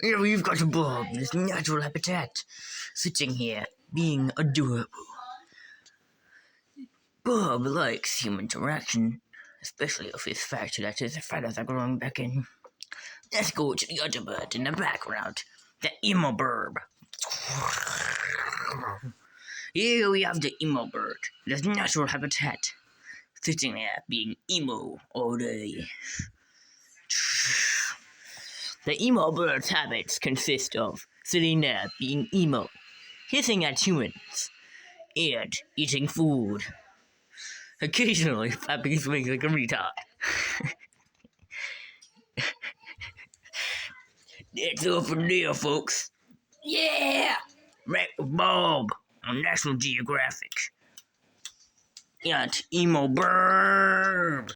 Here we've got a Bob in his natural habitat, sitting here, being adorable. Bob likes human interaction, especially of his fact that his feathers are growing back in. Let's go to the other bird in the background, the emo bird. Here we have the emo bird, in his natural habitat, sitting there, being emo all day. The emo bird's habits consist of sitting there being emo, hissing at humans, and eating food. Occasionally flapping his wings like a retard. That's all from there, folks. Yeah! Back with Bob on National Geographic. And emo bird.